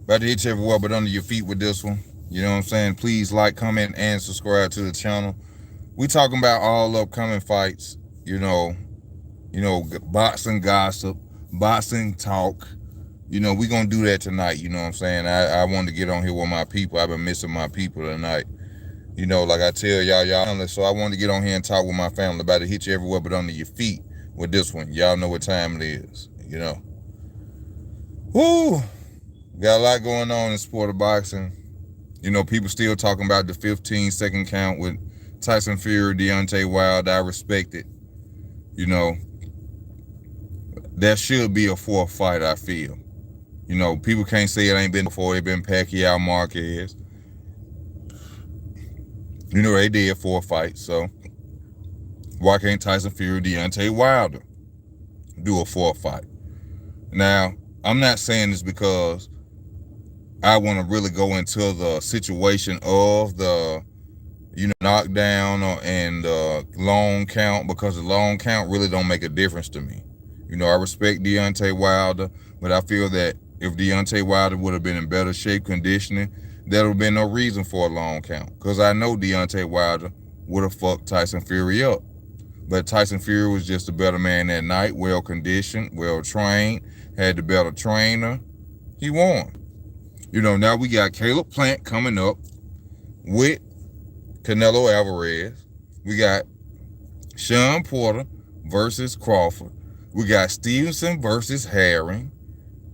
About to hit you everywhere but under your feet with this one. You know what I'm saying? Please like, comment, and subscribe to the channel. We talking about all upcoming fights. Boxing gossip, boxing talk. We gonna do that tonight. You know what I'm saying? I wanted to get on here with my people. I've been missing my people tonight. Like I tell y'all family. So I wanted to get on here and talk with my family. About to hit you everywhere but under your feet with this one. Y'all know what time it is. Woo! Got a lot going on in sport of boxing. People still talking about the 15-second count with Tyson Fury, Deontay Wilder. I respect it. That should be a fourth fight, I feel. People can't say it ain't been before. It been Pacquiao, Marquez. They did 4 fights, so why can't Tyson Fury, Deontay Wilder do a 4th fight? Now, I'm not saying this because I want to really go into the situation of the knockdown and long count, because the long count really don't make a difference to me. I respect Deontay Wilder, but I feel that if Deontay Wilder would have been in better shape, conditioning, there would have been no reason for a long count, because I know Deontay Wilder would have fucked Tyson Fury up. But Tyson Fury was just a better man that night, well conditioned, well trained, had the better trainer. He won. Now we got Caleb Plant coming up with Canelo Alvarez. We got Sean Porter versus Crawford. We got Stevenson versus Herring.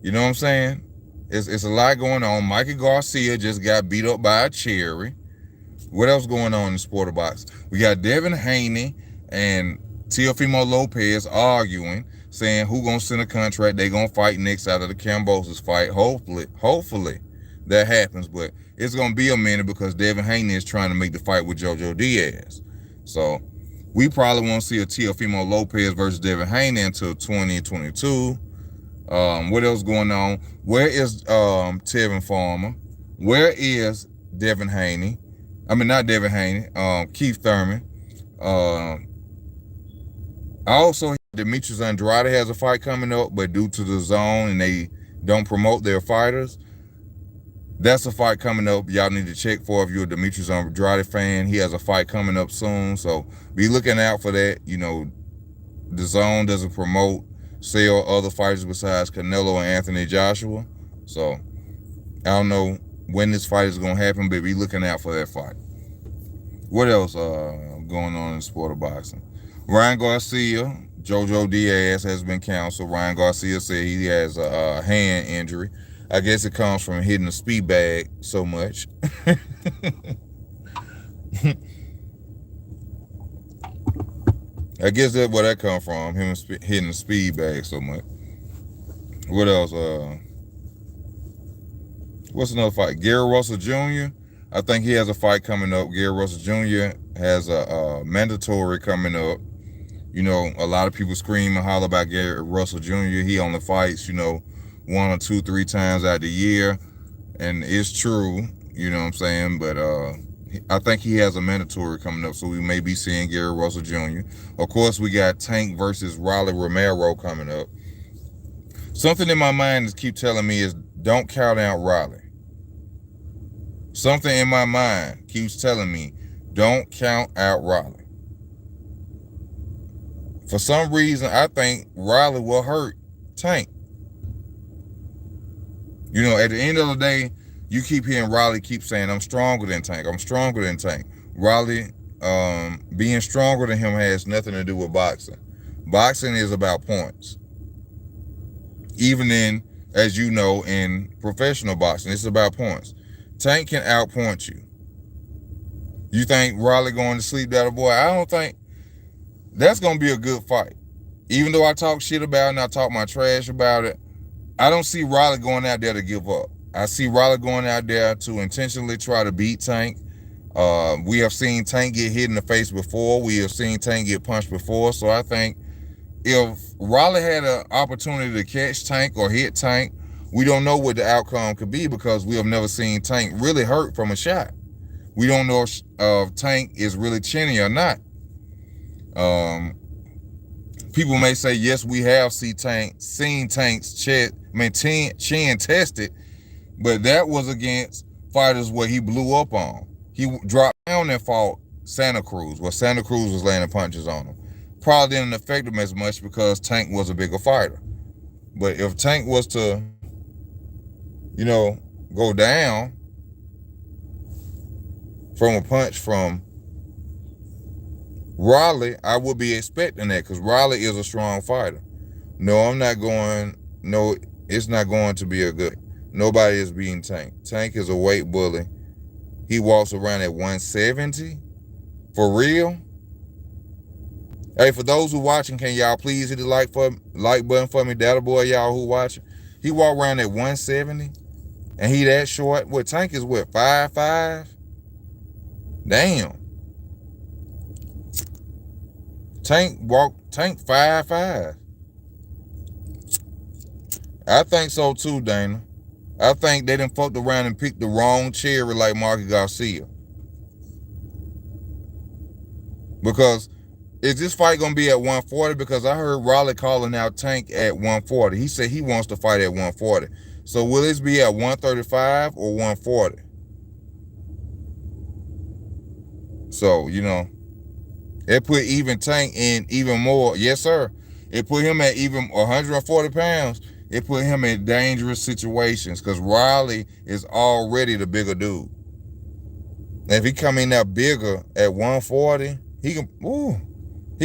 You know what I'm saying? It's a lot going on. Mikey Garcia just got beat up by a cherry. What else going on in the sport of boxing? We got Devin Haney and Teofimo Lopez arguing, saying who gonna send a contract they gonna fight next out of the Cambosos fight. Hopefully that happens, but it's gonna be a minute because Devin Haney is trying to make the fight with Jojo Diaz. So we probably won't see a Teofimo Lopez versus Devin Haney until 2022. What else going on? Where is Tevin Farmer? Where is Devin Haney? I mean, not Devin Haney. Keith Thurman. Also, Demetrius Andrade has a fight coming up, but due to the zone and they don't promote their fighters, that's a fight coming up. Y'all need to check for if you're a Demetrius Andrade fan. He has a fight coming up soon, so be looking out for that. The zone doesn't promote, sell other fighters besides Canelo and Anthony Joshua. So I don't know when this fight is going to happen, but be looking out for that fight. What else going on in the sport of boxing? Ryan Garcia, Jojo Diaz has been counseled. Ryan Garcia said he has a hand injury. I guess it comes from hitting the speed bag so much. I guess that's where that come from, him hitting the speed bag so much. What else? What's another fight? Gary Russell Jr. I think he has a fight coming up. Gary Russell Jr. has a mandatory coming up. A lot of people scream and holler about Gary Russell Jr. He only fights, 1 or 2, 3 times out the year. And it's true, you know what I'm saying? But I think he has a mandatory coming up, so we may be seeing Gary Russell Jr. Of course, we got Tank versus Raleigh Romero coming up. Something in my mind is keep telling me is don't count out Raleigh. Something in my mind keeps telling me don't count out Raleigh. For some reason, I think Raleigh will hurt Tank. At the end of the day, you keep hearing Raleigh keep saying, I'm stronger than Tank. I'm stronger than Tank. Raleigh, being stronger than him has nothing to do with boxing. Boxing is about points. Even as you know, in professional boxing, it's about points. Tank can outpoint you. You think Raleigh going to sleep that boy? I don't think that's going to be a good fight. Even though I talk shit about it and I talk my trash about it, I don't see Raleigh going out there to give up. I see Raleigh going out there to intentionally try to beat Tank. We have seen Tank get hit in the face before. We have seen Tank get punched before. So I think if Raleigh had an opportunity to catch Tank or hit Tank, we don't know what the outcome could be because we have never seen Tank really hurt from a shot. We don't know if Tank is really chinny or not. People may say, yes, we have seen Tank's chin tested, But that was against fighters where he blew up on. He dropped down and fought Santa Cruz, where Santa Cruz was landing punches on him. Probably didn't affect him as much because Tank was a bigger fighter. But if Tank was to, go down from a punch from Raleigh, I would be expecting that because Raleigh is a strong fighter. No, it's not going to be a good. Nobody is beating Tank. Tank is a weight bully. He walks around at 170. For real? Hey, for those who watching, can y'all please hit the like button for me? That boy, y'all who watching. He walk around at 170, and he that short. What, Tank is what, 5'5"? Damn. Tank 5'5". I think so too, Dana. I think they done fucked around and picked the wrong cherry like Marky Garcia. Because is this fight going to be at 140? Because I heard Raleigh calling out Tank at 140. He said he wants to fight at 140. So will this be at 135 or 140? So, it put even Tank in even more. Yes, sir. It put him at even 140 pounds. It put him in dangerous situations because Raleigh is already the bigger dude. And if he come in that bigger at 140, he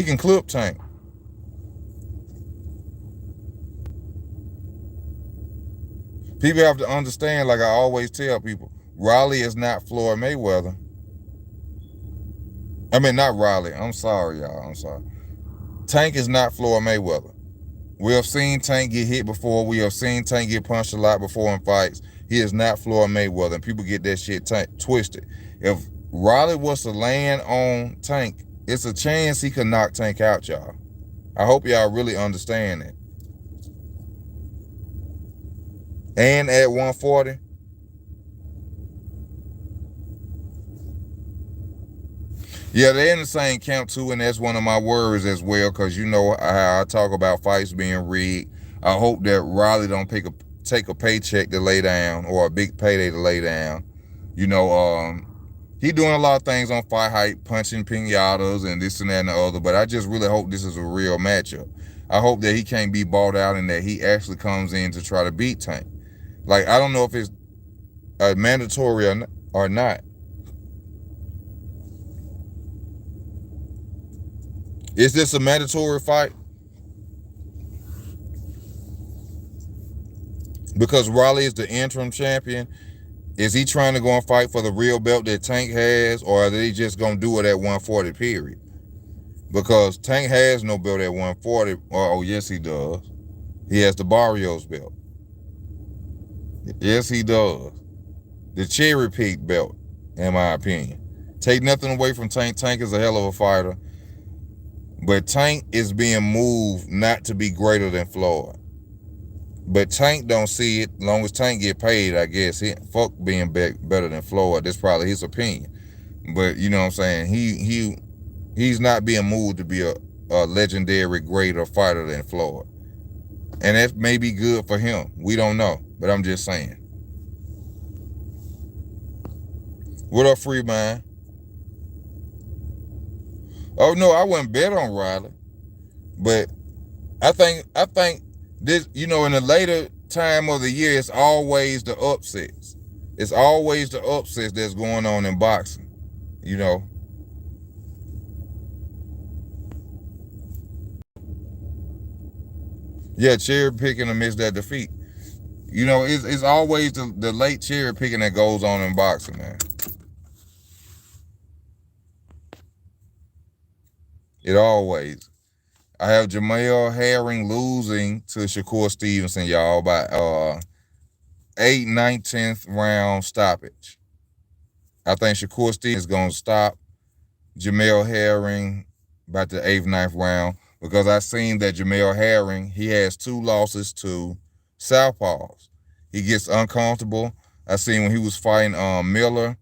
can clip Tank. People have to understand, like I always tell people, Raleigh is not Floyd Mayweather. I mean, not Raleigh. I'm sorry, y'all. I'm sorry. Tank is not Floyd Mayweather. We have seen Tank get hit before. We have seen Tank get punched a lot before in fights. He is not Floyd Mayweather, and people get that shit twisted. If Raleigh was to land on Tank, it's a chance he could knock Tank out, y'all. I hope y'all really understand that. And at 140, yeah, they're in the same camp too, and that's one of my worries as well, because you know how I talk about fights being rigged. I hope that Raleigh don't take a paycheck to lay down or a big payday to lay down. He doing a lot of things on Fight Hype, punching pinatas and this and that and the other, but I just really hope this is a real matchup. I hope that he can't be bought out and that he actually comes in to try to beat Tank. Like, I don't know if it's mandatory or not. Is this a mandatory fight? Because Raleigh is the interim champion. Is he trying to go and fight for the real belt that Tank has, or are they just going to do it at 140, period? Because Tank has no belt at 140. Oh, yes, he does. He has the Barrios belt. Yes, he does. The cherry pick belt, in my opinion. Take nothing away from Tank. Tank is a hell of a fighter. But Tank is being moved not to be greater than Floyd. But Tank don't see it. As long as Tank get paid, I guess. Fuck being better than Floyd. That's probably his opinion. But you know what I'm saying? He's not being moved to be a legendary greater fighter than Floyd. And that may be good for him. We don't know. But I'm just saying. What up, free man? Oh no, I wouldn't bet on Riley. But I think this, in the later time of the year, it's always the upsets. It's always the upsets that's going on in boxing. Yeah, cherry picking amidst that defeat. It's always the late cherry picking that goes on in boxing, man. It always. I have Jamel Herring losing to Shakur Stevenson, y'all, by 8/19 round stoppage. I think Shakur Stevenson is going to stop Jamel Herring by the 8th, 9th round, because I seen that Jamel Herring, he has 2 losses to southpaws. He gets uncomfortable. I seen when he was fighting Miller,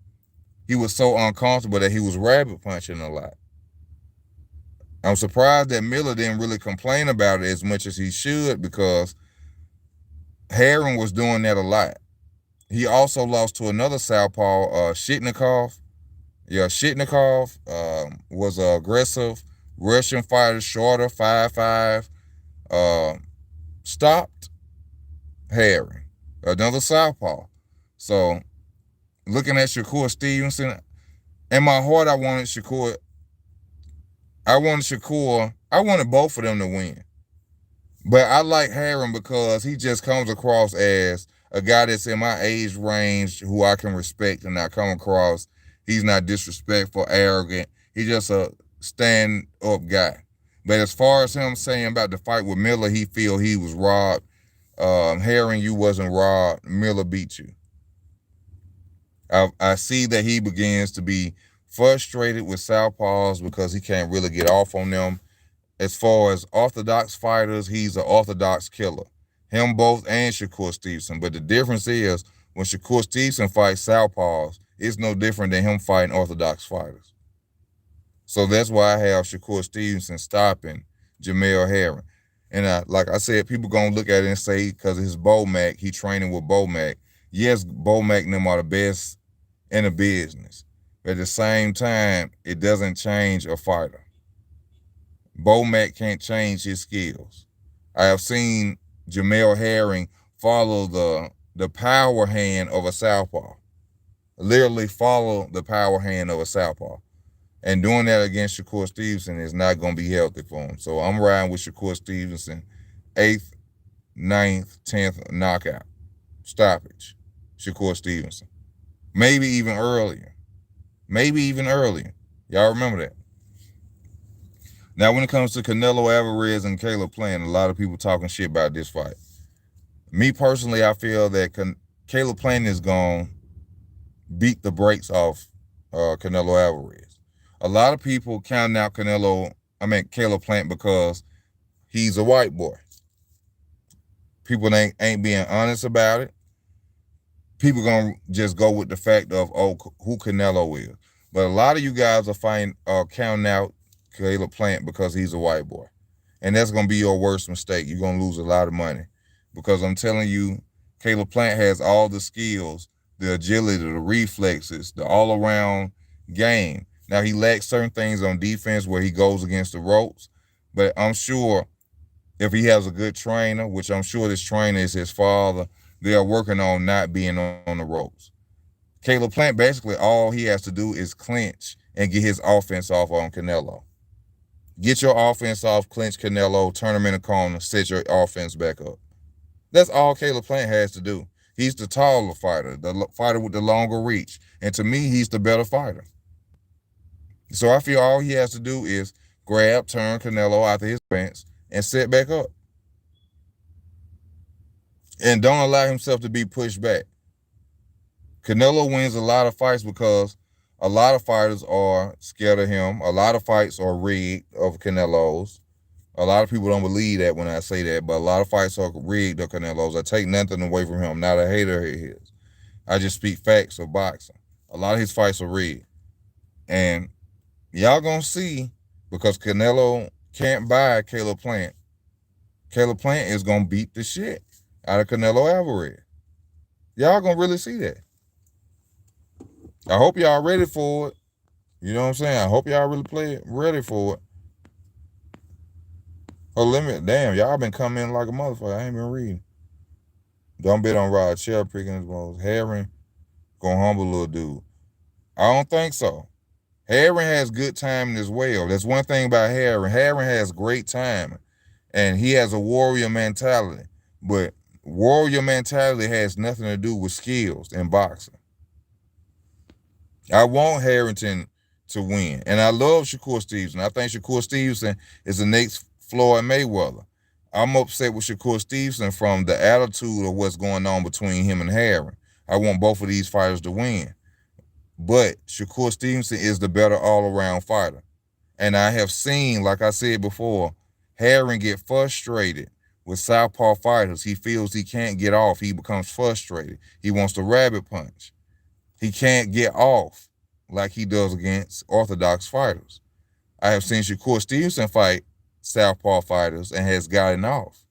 he was so uncomfortable that he was rabbit punching a lot. I'm surprised that Miller didn't really complain about it as much as he should, because Herring was doing that a lot. He also lost to another southpaw, Shitnikov. Yeah, Shitnikov was an aggressive Russian fighter, shorter, 5'5", stopped Herring, another southpaw. So looking at Shakur Stevenson, in my heart, I wanted Shakur. I wanted both of them to win. But I like Herring because he just comes across as a guy that's in my age range who I can respect and not come across. He's not disrespectful, arrogant. He's just a stand-up guy. But as far as him saying about the fight with Miller, he feel he was robbed. Herring, you wasn't robbed. Miller beat you. I see that he begins to be frustrated with southpaws because he can't really get off on them. As far as orthodox fighters, he's an orthodox killer. Him both and Shakur Stevenson. But the difference is when Shakur Stevenson fights southpaws, it's no different than him fighting orthodox fighters. So that's why I have Shakur Stevenson stopping Jamel Herring. And like I said, people going to look at it and say because of his Bomac, he training with Bomac. Yes, Bomac and them are the best in the business. But at the same time, it doesn't change a fighter. Bomac can't change his skills. I have seen Jamel Herring follow the power hand of a southpaw. Literally follow the power hand of a southpaw. And doing that against Shakur Stevenson is not going to be healthy for him. So I'm riding with Shakur Stevenson, 8th, 9th, 10th knockout. Stoppage. Shakur Stevenson. Maybe even earlier. Y'all remember that. Now, when it comes to Canelo Alvarez and Caleb Plant, a lot of people talking shit about this fight. Me personally, I feel that Caleb Plant is going to beat the brakes off Canelo Alvarez. A lot of people counting out Caleb Plant because he's a white boy. People ain't being honest about it. People going to just go with the fact of, who Canelo is. But a lot of you guys are counting out Caleb Plant because he's a white boy. And that's going to be your worst mistake. You're going to lose a lot of money. Because I'm telling you, Caleb Plant has all the skills, the agility, the reflexes, the all-around game. Now, he lacks certain things on defense where he goes against the ropes. But I'm sure if he has a good trainer, which I'm sure this trainer is his father, they are working on not being on the ropes. Caleb Plant, basically, all he has to do is clinch and get his offense off on Canelo. Get your offense off, clinch Canelo, turn him in a corner, set your offense back up. That's all Caleb Plant has to do. He's the taller fighter, the fighter with the longer reach. And to me, he's the better fighter. So I feel all he has to do is grab, turn Canelo out of his pants, and set back up. And don't allow himself to be pushed back. Canelo wins a lot of fights because a lot of fighters are scared of him. A lot of fights are rigged of Canelo's. A lot of people don't believe that when I say that, but a lot of fights are rigged of Canelo's. I take nothing away from him. I'm not a hater of his. I just speak facts of boxing. A lot of his fights are rigged. And y'all gonna see, because Canelo can't buy Caleb Plant. Caleb Plant is gonna beat the shit out of Canelo Alvarez. Y'all gonna really see that. I hope y'all ready for it. You know what I'm saying? I hope y'all really ready for it. Damn, y'all been coming in like a motherfucker. I ain't been reading. Don't bet on Rod Shell picking his balls. Herring gonna humble little dude. I don't think so. Herring has good timing as well. That's one thing about Herring. Herring has great timing. And he has a warrior mentality. But warrior mentality has nothing to do with skills in boxing. I want Harrington to win. And I love Shakur Stevenson. I think Shakur Stevenson is the next Floyd Mayweather. I'm upset with Shakur Stevenson from the attitude of what's going on between him and Herring. I want both of these fighters to win. But Shakur Stevenson is the better all-around fighter. And I have seen, like I said before, Herring get frustrated with southpaw fighters. He feels he can't get off. He becomes frustrated. He wants to rabbit punch. He can't get off like he does against orthodox fighters. I have seen Shakur Stevenson fight southpaw fighters and has gotten off.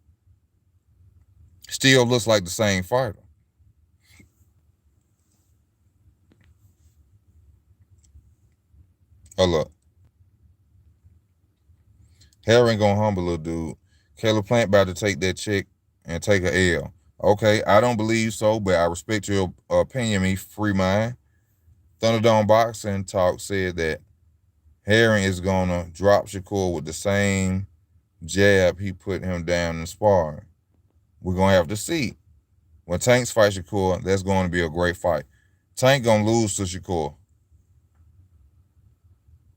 Still looks like the same fighter. Hold up. Herring gonna humble little dude. Caleb Plant about to take that chick and take a L. Okay, I don't believe so, but I respect your opinion, me free mind. Thunderdome Boxing Talk said that Herring is gonna drop Shakur with the same jab he put him down in sparring. We're gonna have to see. When Tank's fight Shakur, that's going to be a great fight. Tank gonna lose to Shakur.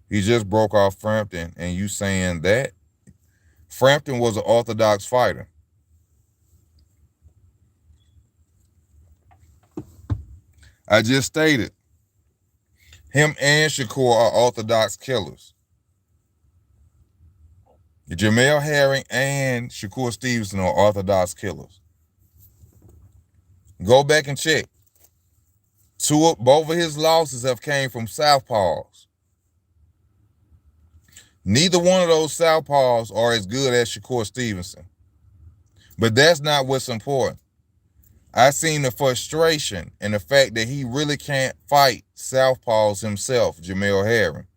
He just broke off Frampton, and you saying that? Frampton was an orthodox fighter. I just stated him and Shakur are orthodox killers. Jamel Herring and Shakur Stevenson are orthodox killers. Go back and check. Both of his losses have came from southpaws. Neither one of those southpaws are as good as Shakur Stevenson. But that's not what's important. I seen the frustration and the fact that he really can't fight southpaws himself, Jamel Herring.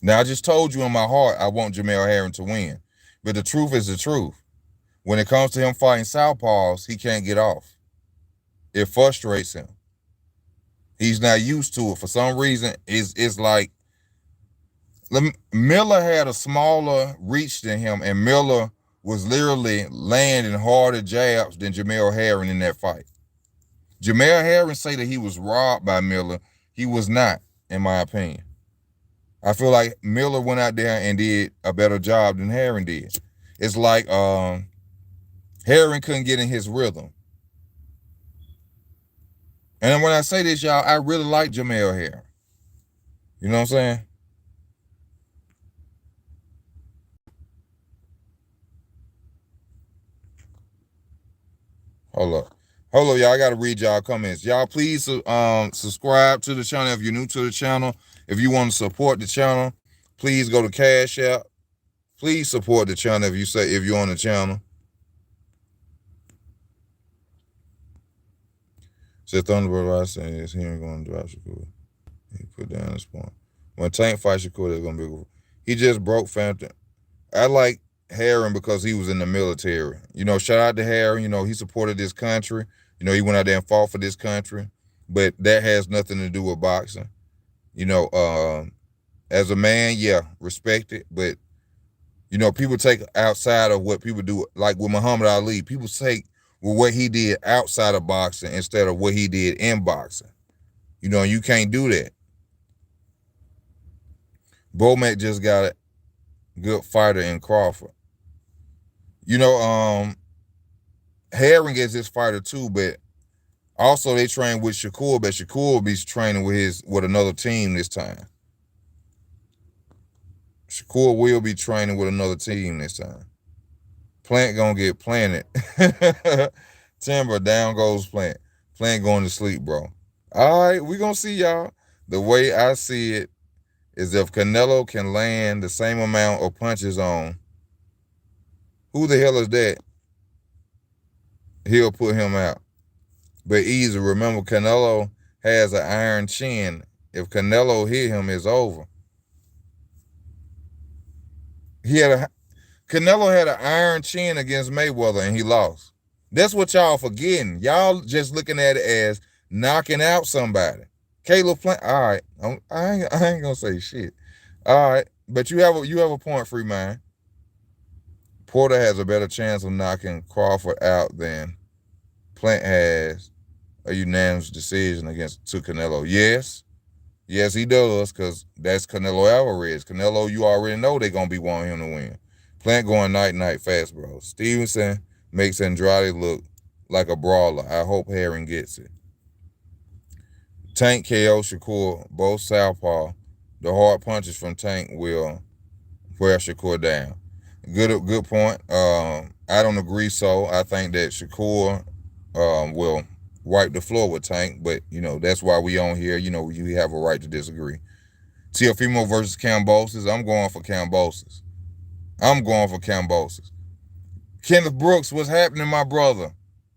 Now, I just told you in my heart I want Jamel Herring to win. But the truth is the truth. When it comes to him fighting southpaws, he can't get off. It frustrates him. He's not used to it. For some reason, it's like Miller had a smaller reach than him, and Miller was literally landing harder jabs than Jamel Herring in that fight. Jamel Herring say that he was robbed by Miller. He was not, in my opinion. I feel like Miller went out there and did a better job than Herring did. It's like Herring couldn't get in his rhythm. And when I say this, y'all, I really like Jamel Herring. You know what I'm saying? Hold up, y'all. I gotta read y'all comments. Y'all, please subscribe to the channel if you're new to the channel. If you want to support the channel, please go to Cash App. Please support the channel if you're on the channel. Said Thunderbird, I say is he ain't gonna drop Shakur. He put down his point. When Tank fight Shakur, there's gonna be. He just broke Phantom. I like Herring because he was in the military. You know, shout out to Herring. You know, he supported this country. You know, he went out there and fought for this country. But that has nothing to do with boxing. You know, as a man, yeah, respect it. But, you know, people take outside of what people do, like with Muhammad Ali. People take what he did outside of boxing instead of what he did in boxing. You know, you can't do that. Bomac just got a good fighter in Crawford. You know, Herring is his fighter too, but also they train with Shakur, but Shakur will be training with another team this time. Shakur will be training with another team this time. Plant gonna get planted. Timber, down goes Plant. Plant going to sleep, bro. All right, we gonna see y'all. The way I see it is if Canelo can land the same amount of punches on who the hell is that, he'll put him out. But easy, remember Canelo has an iron chin. If Canelo hit him, it's over. Canelo had an iron chin against Mayweather and he lost. That's what y'all forgetting. Y'all just looking at it as knocking out somebody. Caleb Plant. All right, I ain't gonna say shit. All right, but you have a point, free mind. Porter has a better chance of knocking Crawford out than Plant has a unanimous decision to Canelo. Yes, he does, because that's Canelo Alvarez. Canelo, you already know they're gonna be wanting him to win. Plant going night fast, bro. Stevenson makes Andrade look like a brawler. I hope Herring gets it. Tank KO Shakur, both southpaw. The hard punches from Tank will wear Shakur down. Good point. I don't agree so. I think that Shakur will wipe the floor with Tank, but, you know, that's why we on here. You know, you have a right to disagree. Teofimo versus Kambosos. I'm going for Kambosos. Kenneth Brooks, what's happening, my brother?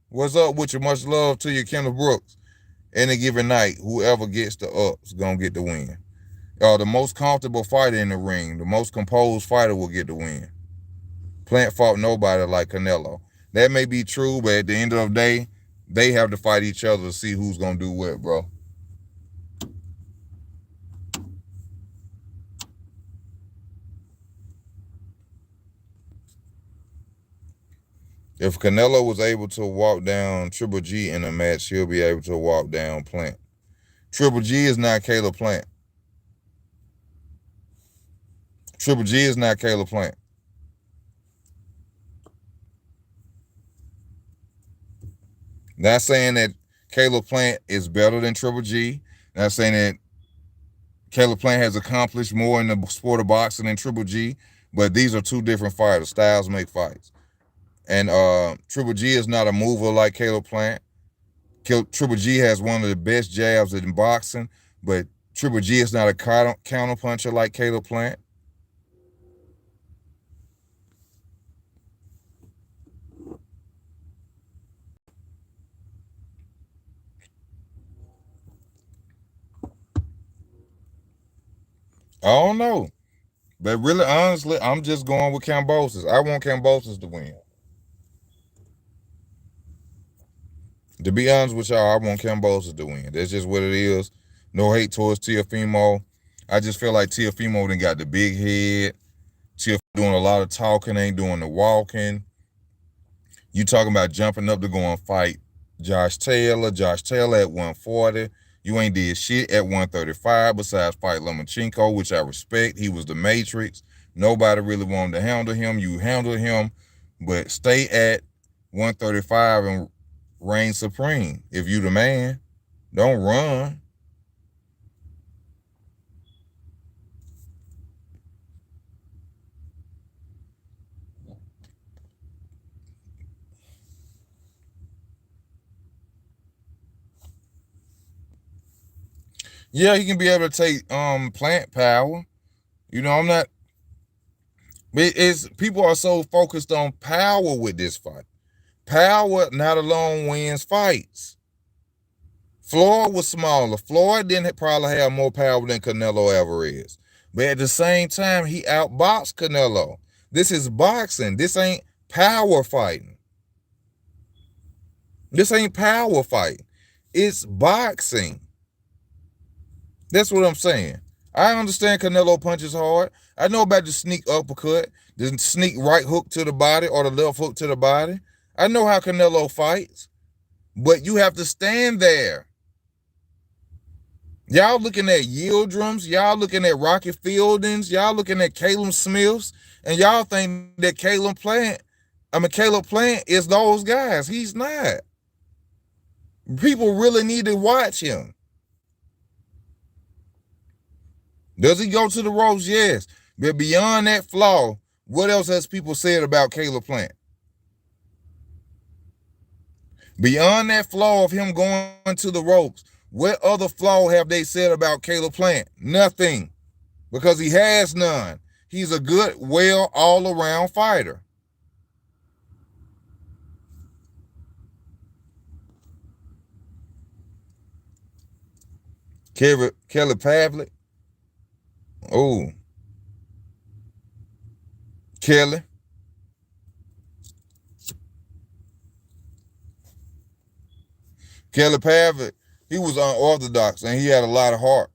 What's up with you? Much love to you, Kenneth Brooks. Any given night, whoever gets the ups gonna get the win. The most comfortable fighter in the ring, the most composed fighter will get the win. Plant fought nobody like Canelo. That may be true, but at the end of the day, they have to fight each other to see who's gonna do what, bro. If Canelo was able to walk down Triple G in a match, he'll be able to walk down Plant. Triple G is not Caleb Plant. Triple G is not Caleb Plant. Not saying that Caleb Plant is better than Triple G. Not saying that Caleb Plant has accomplished more in the sport of boxing than Triple G. But these are two different fighters. Styles make fights. And Triple G is not a mover like Caleb Plant. Triple G has one of the best jabs in boxing, but Triple G is not a counter puncher like Caleb Plant. I don't know. But really, honestly, I'm just going with Kambosos. I want Kambosos to win. To be honest with y'all, I want Kambosos to win. That's just what it is. No hate towards Teofimo. I just feel like Teofimo done got the big head. Teofimo doing a lot of talking, ain't doing the walking. You talking about jumping up to go and fight Josh Taylor. Josh Taylor at 140. You ain't did shit at 135 besides fight Lomachenko, which I respect. He was the Matrix. Nobody really wanted to handle him. You handled him, but stay at 135 and reign supreme. If you the man, don't run. Yeah, he can be able to take Plant power. You know, I'm not. It's people are so focused on power with this fight. Power not alone wins fights. Floyd was smaller. Floyd didn't probably have more power than Canelo Alvarez. But at the same time, he outboxed Canelo. This is boxing. This ain't power fighting. This ain't power fighting. It's boxing. That's what I'm saying. I understand Canelo punches hard. I know about the sneak uppercut, the sneak right hook to the body or the left hook to the body. I know how Canelo fights. But you have to stand there. Y'all looking at Yildirim's, y'all looking at Rocky Fieldings, y'all looking at Caleb Smiths, and y'all think that Caleb Plant is those guys. He's not. People really need to watch him. Does he go to the ropes? Yes. But beyond that flaw, what else has people said about Caleb Plant? Beyond that flaw of him going to the ropes, what other flaw have they said about Caleb Plant? Nothing. Because he has none. He's a good, well, all-around fighter. Kelly Pavlik. Oh. Kelly. Kelly Pavlik, he was unorthodox and he had a lot of heart.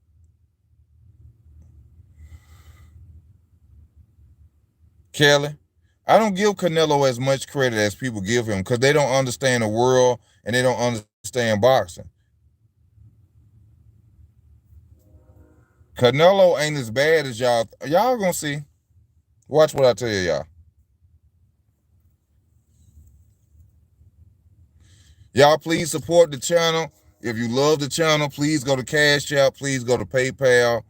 Kelly, I don't give Canelo as much credit as people give him because they don't understand the world and they don't understand boxing. Canelo ain't as bad as y'all. Y'all gonna see. Watch what I tell y'all. Y'all please support the channel. If you love the channel, please go to Cash App. Please go to PayPal.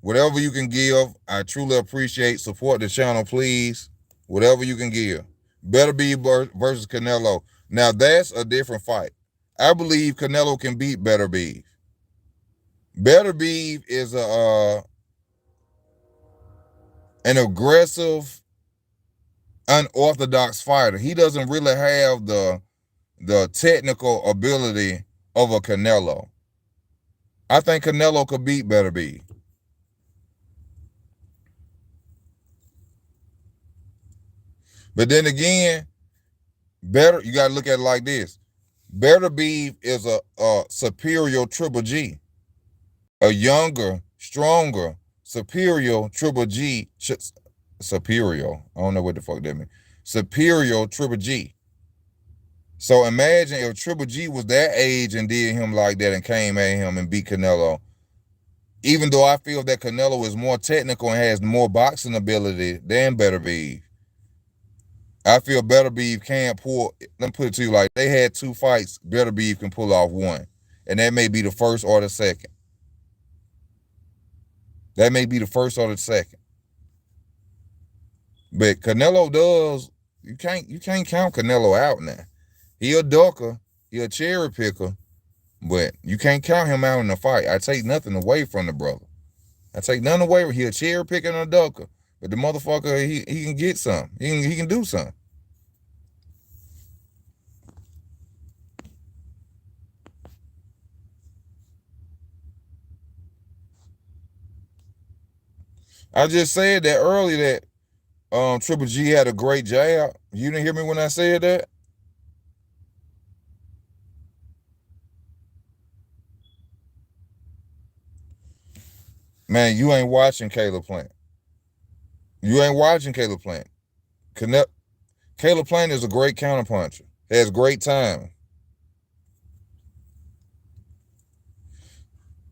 Whatever you can give, I truly appreciate. Support the channel, please. Whatever you can give. Better Be versus Canelo. Now that's a different fight. I believe Canelo can beat Better Be. Better Be is an aggressive, unorthodox fighter. He doesn't really have the technical ability of a Canelo. I think Canelo could beat Better Be. But then again, you got to look at it like this. Better Beef is a superior Triple G. A younger, stronger, superior Triple G. Superior. I don't know what the fuck that means. Superior Triple G. So imagine if Triple G was that age and did him like that and came at him and beat Canelo. Even though I feel that Canelo is more technical and has more boxing ability than Better Beef, I feel Better Beef can't pull. Let me put it to you like they had two fights. Better Beef can pull off one, and that may be the first or the second. That may be the first or the second. But Canelo does. You can't count Canelo out now. He a ducker. He a cherry picker. But you can't count him out in the fight. I take nothing away from the brother. I take nothing away. He a cherry picker and a ducker. But the motherfucker, he can get some. He can do something. I just said that earlier that Triple G had a great jab. You didn't hear me when I said that? Man, you ain't watching Caleb Plant. You ain't watching Caleb Plant. Caleb Plant is a great counterpuncher. Has great time.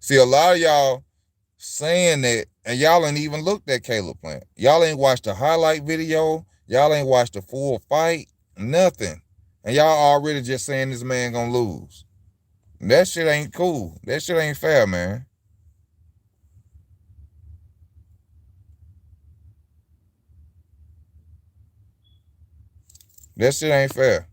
See, a lot of y'all saying that, and y'all ain't even looked at Caleb Plant. Y'all ain't watched the highlight video. Y'all ain't watched the full fight. Nothing. And y'all already just saying this man gonna lose. That shit ain't cool. That shit ain't fair, man. That shit ain't fair.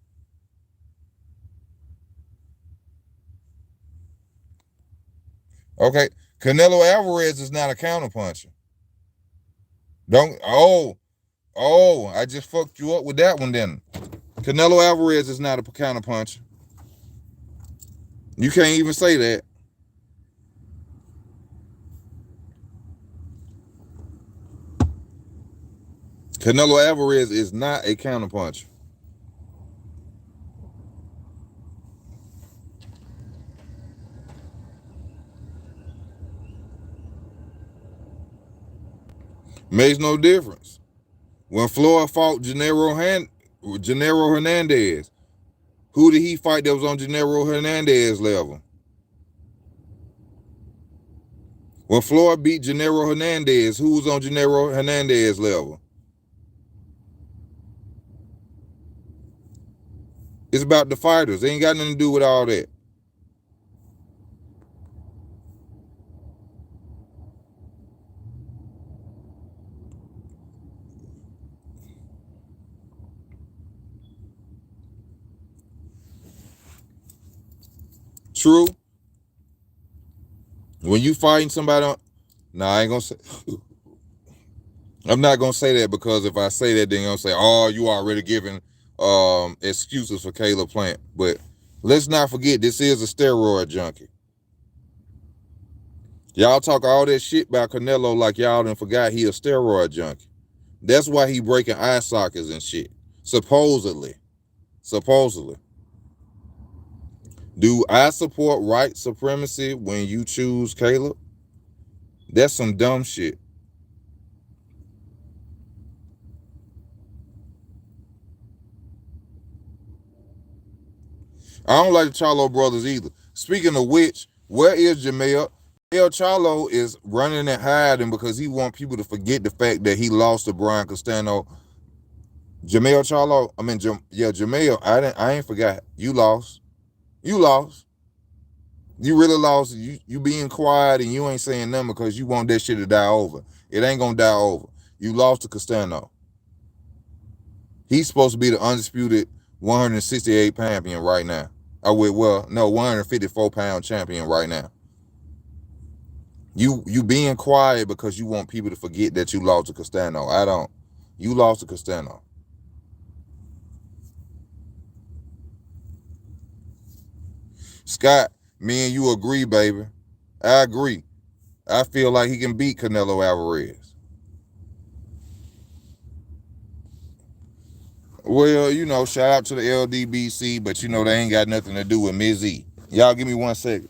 Okay. Canelo Alvarez is not a counterpuncher. Don't I just fucked you up with that one then. Canelo Alvarez is not a counterpuncher. You can't even say that. Canelo Alvarez is not a counterpuncher. Makes no difference. When Floyd fought Gennaro Hernandez, who did he fight that was on Gennaro Hernandez level? When Floyd beat Gennaro Hernandez, who was on Gennaro Hernandez level? It's about the fighters. They ain't got nothing to do with all that. True. When you fighting somebody on, I ain't gonna say. I'm not gonna say that because if I say that, then you're gonna say, "Oh, you already giving excuses for Caleb Plant." But let's not forget, this is a steroid junkie. Y'all talk all that shit about Canelo like y'all done forgot he a steroid junkie. That's why he breaking eye sockets and shit. Supposedly. Do I support white supremacy when you choose Caleb? That's some dumb shit. I don't like the Charlo brothers either. Speaking of which, where is Jamel? El Charlo is running and hiding because he want people to forget the fact that he lost to Brian Castano. Jamel Charlo, Jamel, I ain't forgot. You lost. You lost. You really lost. You being quiet and you ain't saying nothing because you want that shit to die over. It ain't gonna die over. You lost to Castano. He's supposed to be the undisputed 168 champion right now. 154-pound champion right now. You being quiet because you want people to forget that you lost to Castano. I don't. You lost to Castano. Scott, me and you agree, baby. I agree. I feel like he can beat Canelo Alvarez. Well, shout out to the LDBC, but they ain't got nothing to do with Ms. E. Y'all give me 1 second.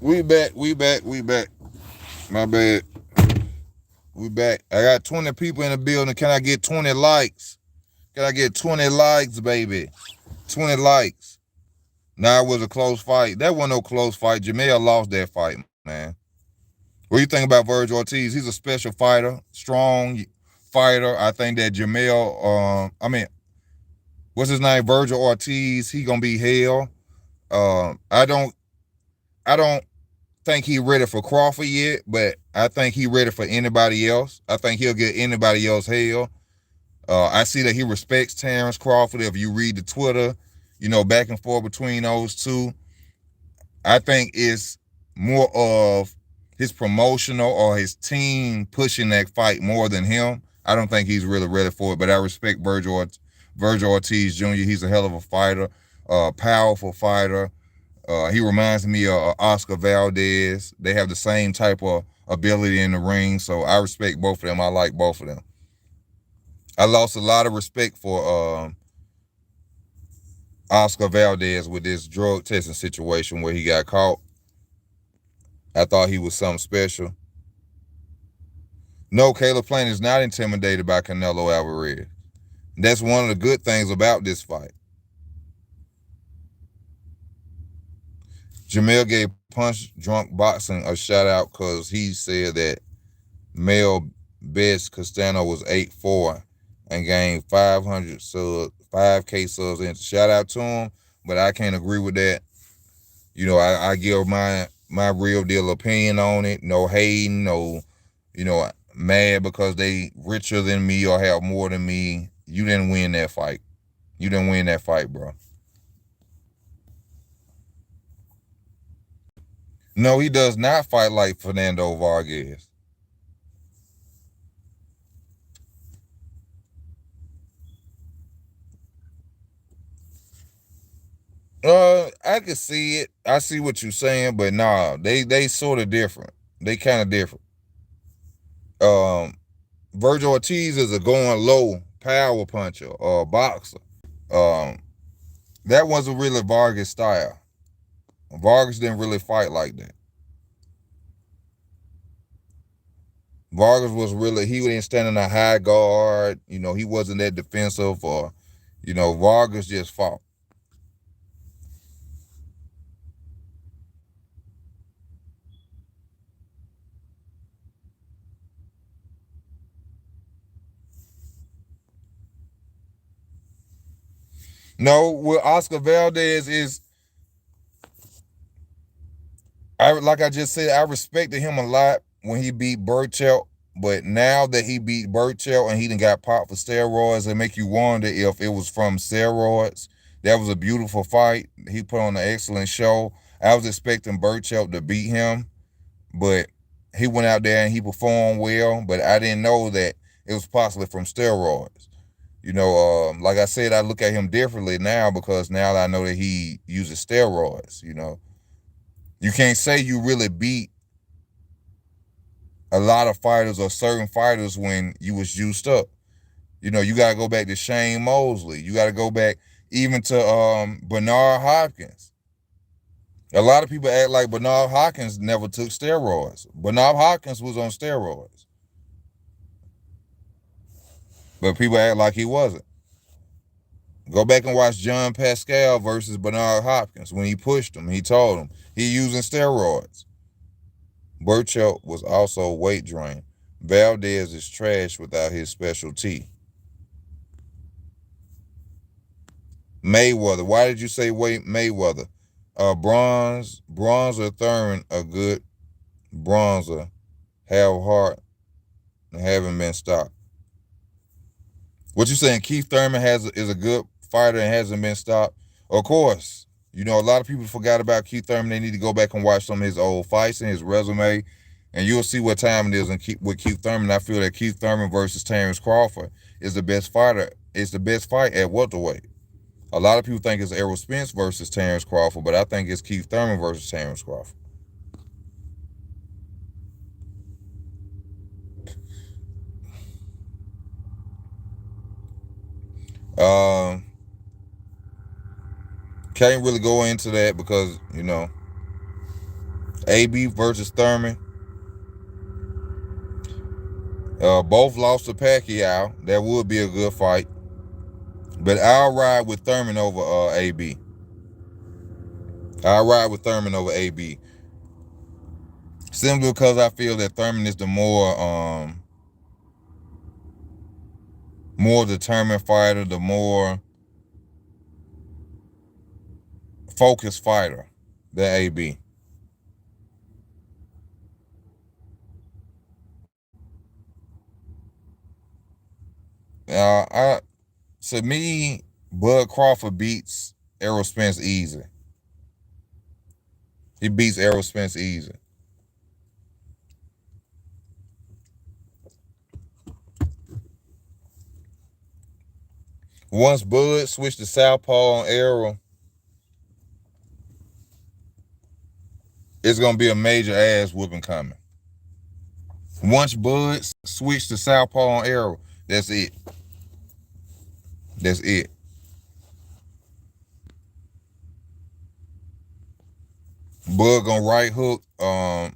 We back. My bad. We back. I got 20 people in the building. Can I get 20 likes? Can I get 20 likes, baby? 20 likes. Now it was a close fight. That wasn't no close fight. Jamel lost that fight, man. What do you think about Virgil Ortiz? He's a special fighter, strong fighter. I think that Jamel, what's his name? Virgil Ortiz. He gonna be hell. I don't think he ready for Crawford yet, but I think he ready for anybody else. I think he'll get anybody else hell. I see that he respects Terence Crawford. If you read the Twitter, back and forth between those two, I think it's more of his promotional or his team pushing that fight more than him. I don't think he's really ready for it, but I respect Virgil Ortiz Jr. He's a hell of a fighter, powerful fighter. He reminds me of Oscar Valdez. They have the same type of ability in the ring, so I respect both of them. I like both of them. I lost a lot of respect for Oscar Valdez with this drug testing situation where he got caught. I thought he was something special. No, Caleb Plant is not intimidated by Canelo Alvarez. That's one of the good things about this fight. Jamel gave Punch Drunk Boxing a shout out because he said that male best Castano was 8'4" and gained 500 subs, 5K subs. And shout out to him, but I can't agree with that. I give my real deal opinion on it. No hating, no, mad because they richer than me or have more than me. You didn't win that fight. You didn't win that fight, bro. No, he does not fight like Fernando Vargas. I can see it. I see what you're saying, but nah, they sort of different. They kind of different. Virgil Ortiz is a going low power puncher or boxer. Um, that wasn't really Vargas' style. Vargas didn't really fight like that. Vargas was really, he didn't stand in a high guard. He wasn't that defensive or, Vargas just fought. No, with Oscar Valdez is, like I just said, I respected him a lot when he beat Burchell, but now that he beat Burchell and he done got popped for steroids, it make you wonder if it was from steroids. That was a beautiful fight. He put on an excellent show. I was expecting Burchell to beat him, but he went out there and he performed well, but I didn't know that it was possibly from steroids. Like I said, I look at him differently now because now I know that he uses steroids. You can't say you really beat a lot of fighters or certain fighters when you was juiced up. You got to go back to Shane Mosley. You got to go back even to Bernard Hopkins. A lot of people act like Bernard Hopkins never took steroids. Bernard Hopkins was on steroids, but people act like he wasn't. Go back and watch John Pascal versus Bernard Hopkins. When he pushed him, he told him he using steroids. Burchell was also weight drained. Valdez is trash without his specialty. Mayweather. Why did you say Mayweather? Bronze or Thurman, a good bronzer, have heart and haven't been stopped. What you saying? Keith Thurman is a good fighter and hasn't been stopped? Of course. You know, a lot of people forgot about Keith Thurman. They need to go back and watch some of his old fights and his resume, and you'll see what time it is with Keith Thurman. I feel that Keith Thurman versus Terence Crawford is the best fighter. It's the best fight at welterweight. A lot of people think it's Errol Spence versus Terence Crawford, but I think it's Keith Thurman versus Terence Crawford. Can't really go into that because, you know, AB versus Thurman. Both lost to Pacquiao. That would be a good fight. But I'll ride with Thurman over AB. I'll ride with Thurman over AB. Simply because I feel that Thurman is the more determined fighter, the more focused fighter than AB. To me, Bud Crawford beats Errol Spence easy. He beats Errol Spence easy. Once Bud switched to southpaw on Errol, it's going to be a major ass whooping coming. Once Bud switched to southpaw on Errol, that's it. That's it. Bud gonna right hook. Bud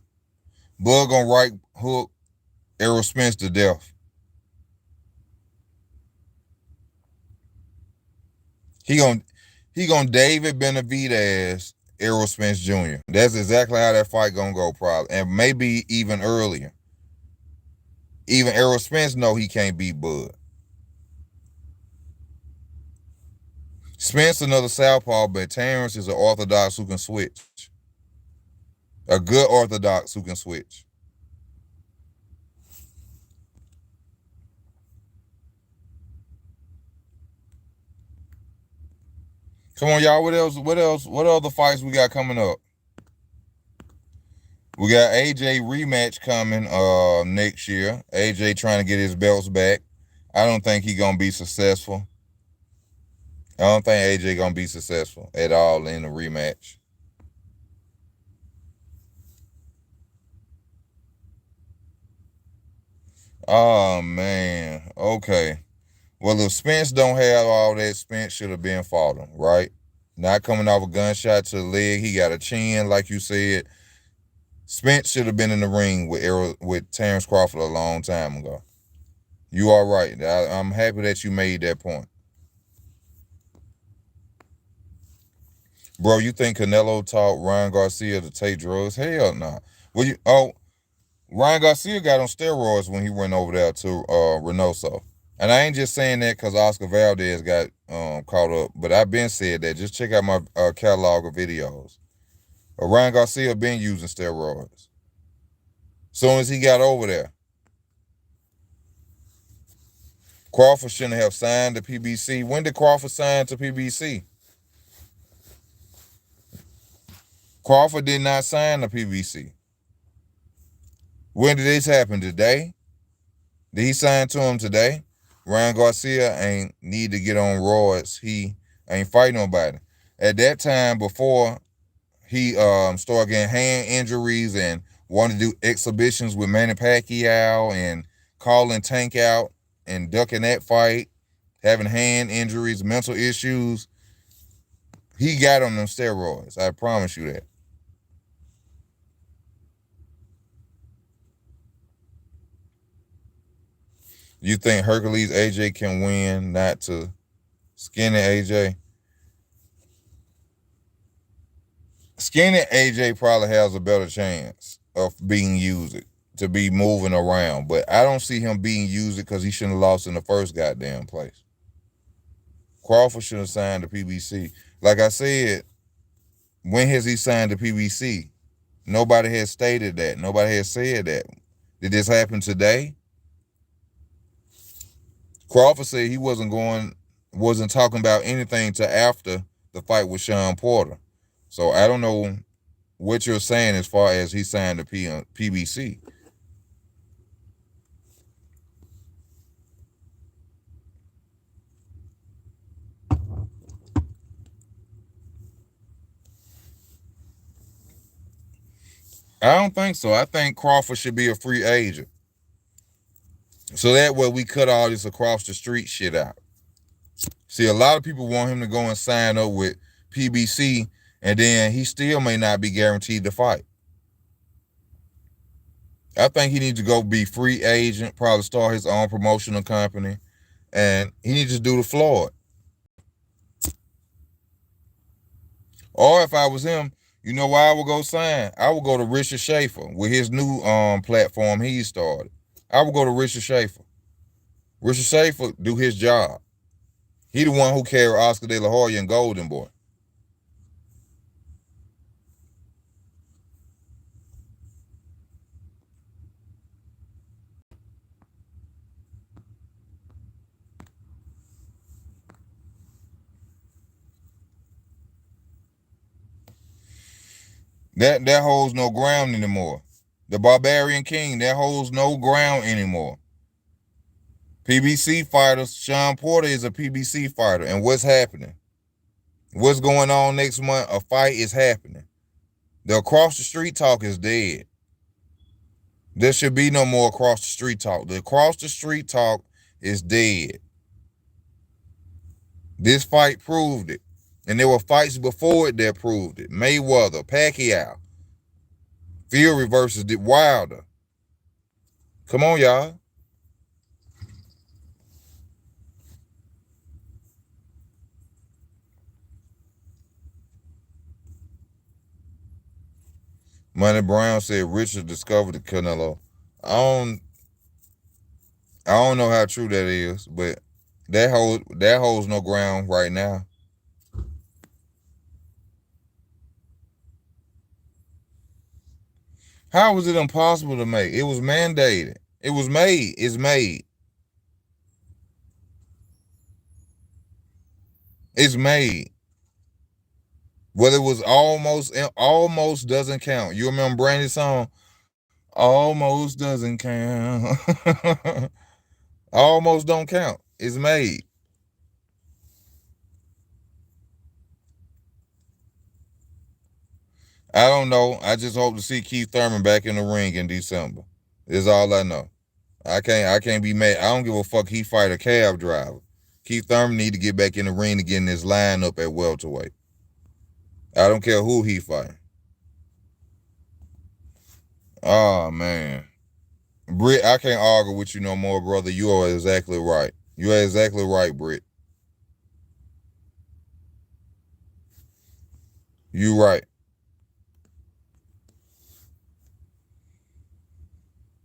gonna right hook Errol Spence to death. He gonna David Benavidez Errol Spence Jr. That's exactly how that fight gonna go, probably, and maybe even earlier. Even Errol Spence know he can't beat Bud. Spence another southpaw, but Terence is an orthodox who can switch. A good orthodox who can switch. Come on, y'all. What else? What other fights we got coming up? We got AJ rematch coming next year. AJ trying to get his belts back. I don't think he's gonna be successful. I don't think AJ gonna be successful at all in the rematch. Oh man. Okay. Well, if Spence don't have all that, Spence should have been fought him, right? Not coming off a gunshot to the leg. He got a chin, like you said. Spence should have been in the ring with Terence Crawford a long time ago. You are right. I'm happy that you made that point. Bro, you think Canelo taught Ryan Garcia to take drugs? Hell no. Ryan Garcia got on steroids when he went over there to Reynoso. And I ain't just saying that because Oscar Valdez got caught up, but I've been said that. Just check out my catalog of videos. Ryan Garcia been using steroids. Soon as he got over there. Crawford shouldn't have signed to PBC. When did Crawford sign to PBC? Crawford did not sign to PBC. When did this happen? Today? Did he sign to him today? Ryan Garcia ain't need to get on roids. He ain't fighting nobody. At that time, before he started getting hand injuries and wanted to do exhibitions with Manny Pacquiao and calling Tank out and ducking that fight, having hand injuries, mental issues, he got on them steroids. I promise you that. You think Hercules AJ can win, not to Skinny AJ? Skinny AJ probably has a better chance of being used to be moving around, but I don't see him being used because he shouldn't have lost in the first goddamn place. Crawford should have signed the PBC. Like I said, when has he signed the PBC? Nobody has stated that. Nobody has said that. Did this happen today? Crawford said he wasn't talking about anything till after the fight with Sean Porter. So I don't know what you're saying as far as he signed the PBC. I don't think so. I think Crawford should be a free agent. So that way we cut all this across the street shit out. See, a lot of people want him to go and sign up with PBC, and then he still may not be guaranteed to fight. I think he needs to go be free agent, probably start his own promotional company, and he needs to do the Floyd. Or if I was him, you know why I would go sign? I would go to Richard Schaefer with his new platform he started. I would go to Richard Schaefer. Richard Schaefer do his job. He the one who carried Oscar De La Hoya and Golden Boy. That holds no ground anymore. The Barbarian King, that holds no ground anymore. PBC fighters, Sean Porter is a PBC fighter. And what's happening? What's going on next month? A fight is happening. The across the street talk is dead. There should be no more across the street talk. The across the street talk is dead. This fight proved it. And there were fights before it that proved it. Mayweather, Pacquiao, Fury versus Wilder. Come on, y'all. Money Brown said Richard discovered the Canelo. I don't know how true that is, but that holds no ground right now. How was it impossible to make? It was mandated. It was made. It's made. It's made. Whether it was almost doesn't count. You remember Brandy's song? Almost doesn't count. Almost don't count. It's made. I don't know. I just hope to see Keith Thurman back in the ring in December. Is all I know. I can't be mad. I don't give a fuck he fight a cab driver. Keith Thurman need to get back in the ring to get in this lineup at welterweight. I don't care who he fight. Oh man. Britt, I can't argue with you no more, brother. You are exactly right. You are exactly right, Britt. You right.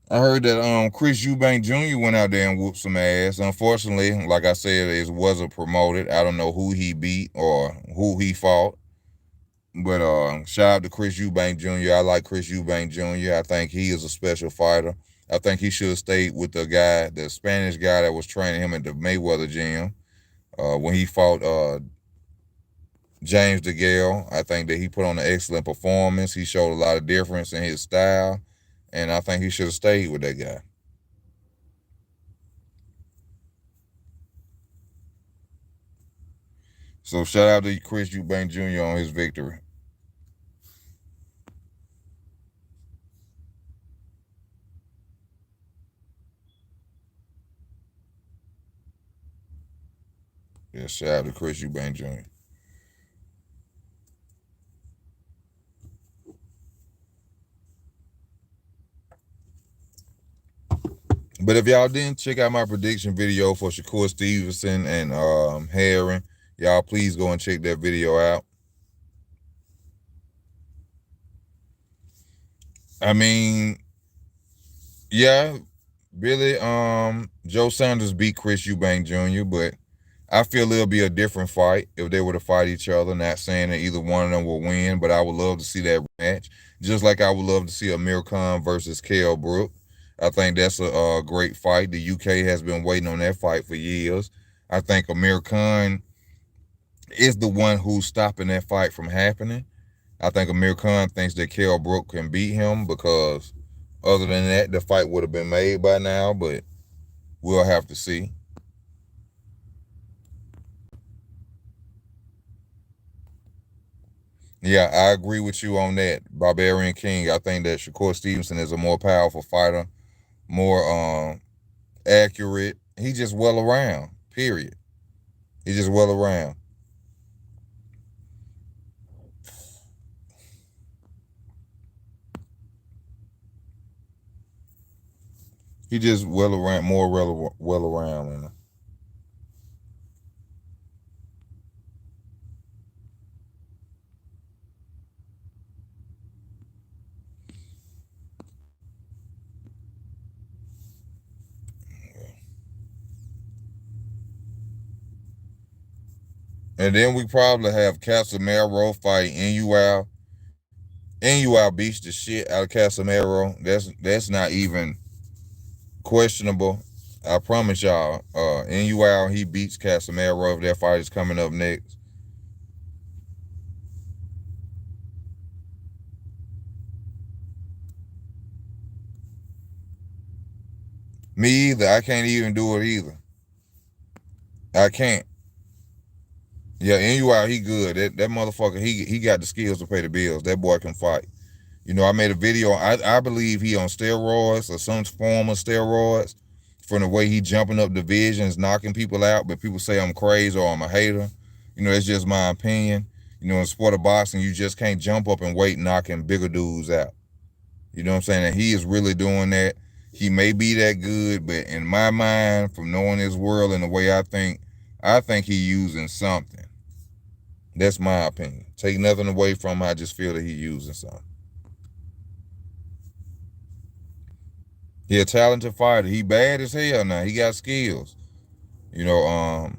I heard that Chris Eubank Jr. went out there and whooped some ass. Unfortunately, like I said, it wasn't promoted. I don't know who he beat or who he fought. But shout out to Chris Eubank Jr. I like Chris Eubank Jr. I think he is a special fighter. I think he should have stayed with the Spanish guy that was training him at the Mayweather gym when he fought James DeGale. I think that he put on an excellent performance. He showed a lot of difference in his style, and I think he should have stayed with that guy. So shout out to Chris Eubank Jr. on his victory. Yeah, shout out to Chris Eubank Jr. But if y'all didn't check out my prediction video for Shakur Stevenson and Herring, y'all please go and check that video out. I mean, yeah, Billy, Joe Sanders beat Chris Eubank Jr., but I feel it'll be a different fight if they were to fight each other. Not saying that either one of them will win, but I would love to see that match. Just like I would love to see Amir Khan versus Kell Brook. I think that's a great fight. The UK has been waiting on that fight for years. I think Amir Khan is the one who's stopping that fight from happening. I think Amir Khan thinks that Kell Brook can beat him because other than that, the fight would have been made by now, but we'll have to see. Yeah, I agree with you on that. Barbarian King, I think that Shakur Stevenson is a more powerful fighter, more accurate. He just well around, period. He just well around. He just well around, more well around. Man. And then we probably have Casamero fight NUL. NUL beats the shit out of Casamero. That's not even questionable. I promise y'all. NUL, he beats Casamero if that fight is coming up next. Me either. I can't even do it either. I can't. Yeah, NUL, he good. That motherfucker, he got the skills to pay the bills. That boy can fight. You know, I made a video. I believe he on steroids or some form of steroids from the way he jumping up divisions, knocking people out. But people say I'm crazy or I'm a hater. You know, it's just my opinion. You know, in sport of boxing, you just can't jump up and wait knocking bigger dudes out. You know what I'm saying? And he is really doing that. He may be that good, but in my mind, from knowing his world and the way I think he using something. That's my opinion. Take nothing away from him. I just feel that he using something. He a talented fighter. He bad as hell now. He got skills. You know,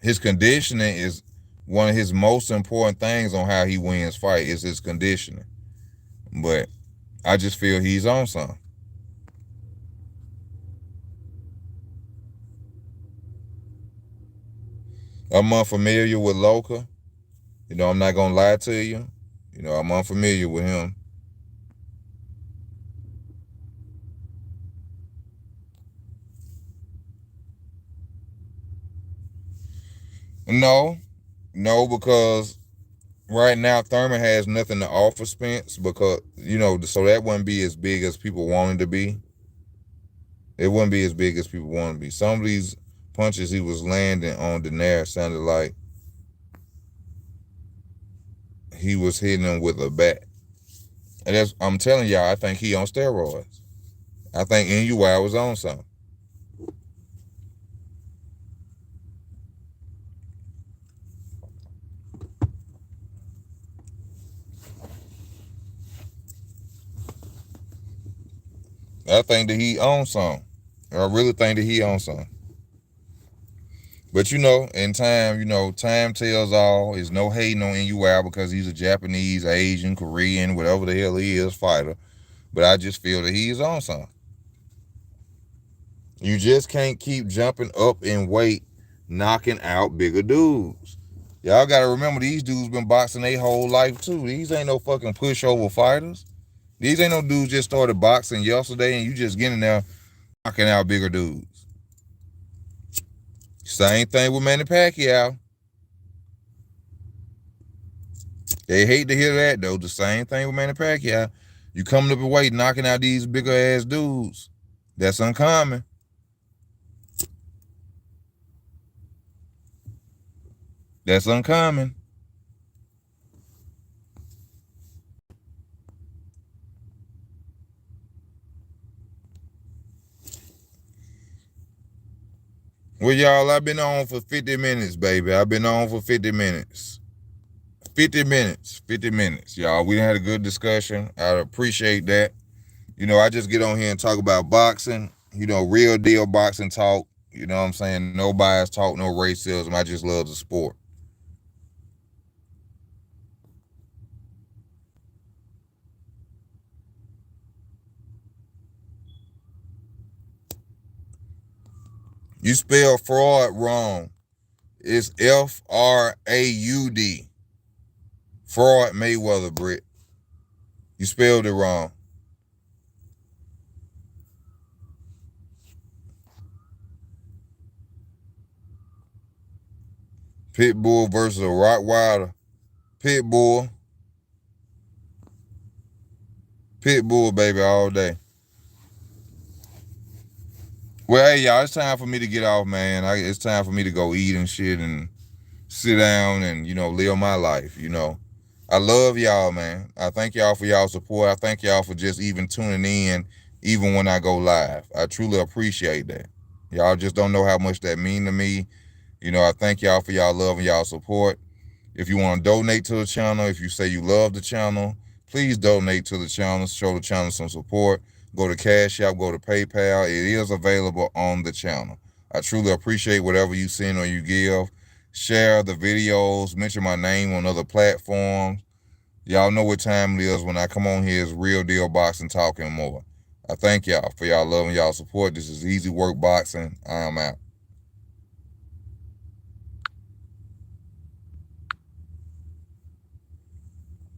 his conditioning is one of his most important things on how he wins fight is his conditioning. But I just feel he's on something. I'm unfamiliar with Loca. You know, I'm not gonna lie to you. You know, I'm unfamiliar with him. No, no, because right now Thurman has nothing to offer Spence because, you know, so that wouldn't be as big as people wanted to be. It wouldn't be as big as people want to be. Some of these punches he was landing on Daenerys sounded like he was hitting them with a bat. And that's, I'm telling y'all, I think he on steroids. I think NUI was on something. I think that he owns something. I really think that he owns something. But you know, in time, you know, time tells all. There's no hating on NUI because he's a Japanese, Asian, Korean, whatever the hell he is, fighter. But I just feel that he is on something. You just can't keep jumping up in weight, knocking out bigger dudes. Y'all gotta remember these dudes been boxing their whole life too. These ain't no fucking pushover fighters. These ain't no dudes just started boxing yesterday and you just getting there knocking out bigger dudes. Same thing with Manny Pacquiao. They hate to hear that though. The same thing with Manny Pacquiao. You coming up in weight, knocking out these bigger ass dudes. That's uncommon. That's uncommon. Well, y'all, I've been on for 50 minutes, baby. I've been on for 50 minutes. 50 minutes. 50 minutes, y'all. We had a good discussion. I appreciate that. I just get on here and talk about boxing, real deal boxing talk. You know what I'm saying? No bias talk, no racism. I just love the sport. You spell fraud wrong. It's Fraud. Fraud Mayweather, Britt. You spelled it wrong. Pitbull versus a Rottweiler. Pitbull. Pitbull, baby, all day. Well, hey, y'all, it's time for me to get off, man. It's time for me to go eat and shit and sit down and, live my life, I love y'all, man. I thank y'all for y'all support. I thank y'all for just even tuning in, even when I go live. I truly appreciate that. Y'all just don't know how much that mean to me. I thank y'all for y'all love and y'all support. If you want to donate to the channel, if you say you love the channel, please donate to the channel, show the channel some support. Go to Cash App, go to PayPal. It is available on the channel. I truly appreciate whatever you send or you give. Share the videos, mention my name on other platforms. Y'all know what time it is when I come on here. It's Real Deal Boxing Talking more. I thank y'all for y'all love and y'all support. This is Easy Work Boxing. I am out.